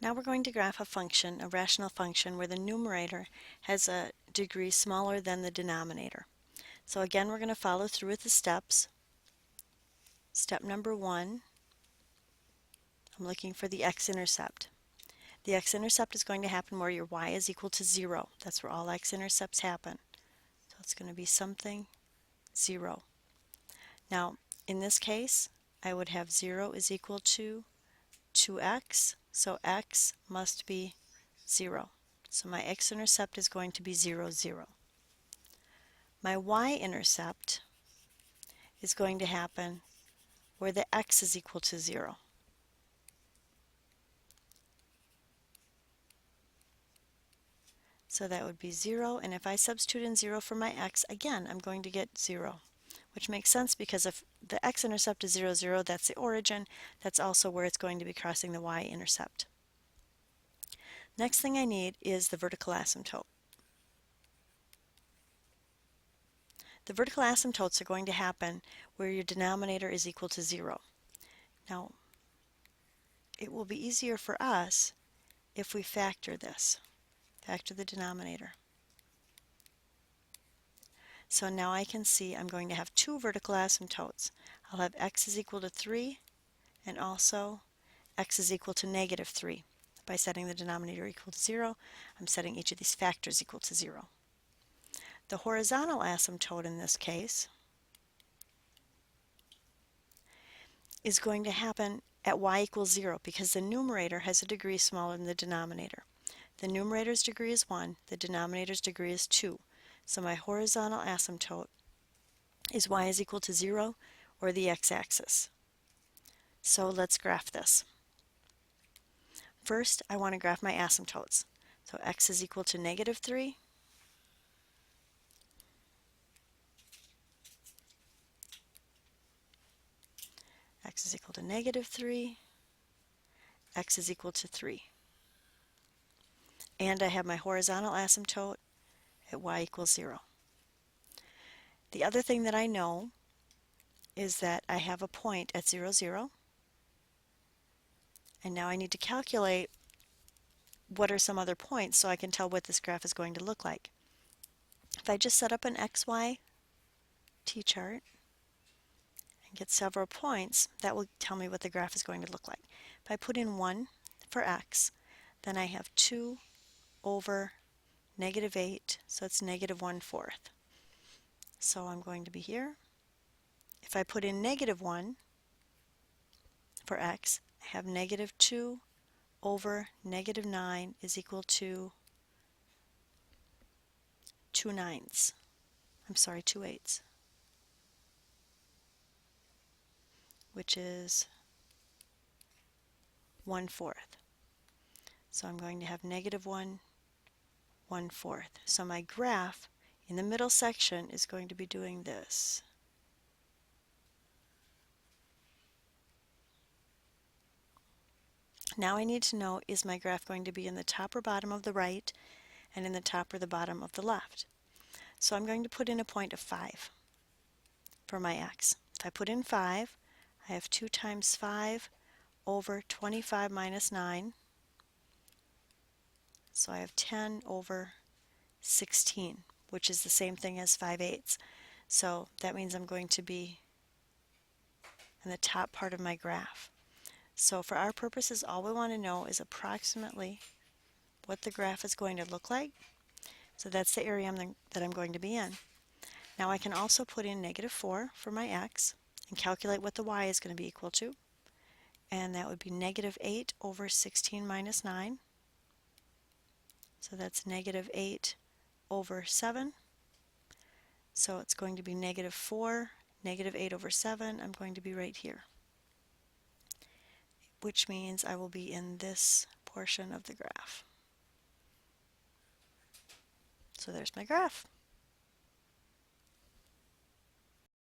Now we're going to graph a function, a rational function, where the numerator has a degree smaller than the denominator. So again, we're going to follow through with the steps. Step number 1, I'm looking for the x-intercept. The x-intercept is going to happen where your y is equal to 0. That's where all x-intercepts happen. So it's going to be something 0. Now, in this case, I would have 0 is equal to 2x, so x must be 0. So my x-intercept is going to be 0, 0. My y-intercept is going to happen where the x is equal to 0. So that would be 0, and if I substitute in 0 for my x, again, I'm going to get 0, which makes sense because if the x-intercept is 0, 0, that's the origin. That's also where it's going to be crossing the y-intercept. Next thing I need is the vertical asymptote. The vertical asymptotes are going to happen where your denominator is equal to 0. Now, it will be easier for us if we factor this, factor the denominator. So now I can see I'm going to have two vertical asymptotes. I'll have x is equal to 3 and also x is equal to negative 3. By setting the denominator equal to 0, I'm setting each of these factors equal to 0. The horizontal asymptote in this case is going to happen at y equals 0 because the numerator has a degree smaller than the denominator. The numerator's degree is 1, the denominator's degree is 2. So my horizontal asymptote is y is equal to 0 or the x-axis. So let's graph this. First, I want to graph my asymptotes. So x is equal to negative 3, x is equal to negative 3, x is equal to 3. And I have my horizontal asymptote at y equals 0. The other thing that I know is that I have a point at 0, 0. And now I need to calculate what are some other points so I can tell what this graph is going to look like. If I just set up an XY t-chart and get several points, that will tell me what the graph is going to look like. If I put in 1 for x, then I have 2 over negative 8, so it's negative 1/4. So I'm going to be here. If I put in negative 1 for x, I have negative 2 over negative 9 is equal to 2 9ths. I'm sorry, 2 8ths, which is 1/4. So I'm going to have negative 1, 1/4. So my graph in the middle section is going to be doing this. Now I need to know, is my graph going to be in the top or bottom of the right and in the top or the bottom of the left? So I'm going to put in a point of 5 for my x. If I put in 5, I have 2 times 5 over 25 minus 9. So I have 10 over 16, which is the same thing as 5 8ths. So that means I'm going to be in the top part of my graph. So for our purposes, all we want to know is approximately what the graph is going to look like. So that's the area that I'm going to be in. Now I can also put in negative 4 for my x and calculate what the y is going to be equal to. And that would be negative 8 over 16 minus 9. So that's negative 8 over 7. So it's going to be negative 4, negative 8 over 7. I'm going to be right here, which means I will be in this portion of the graph. So there's my graph.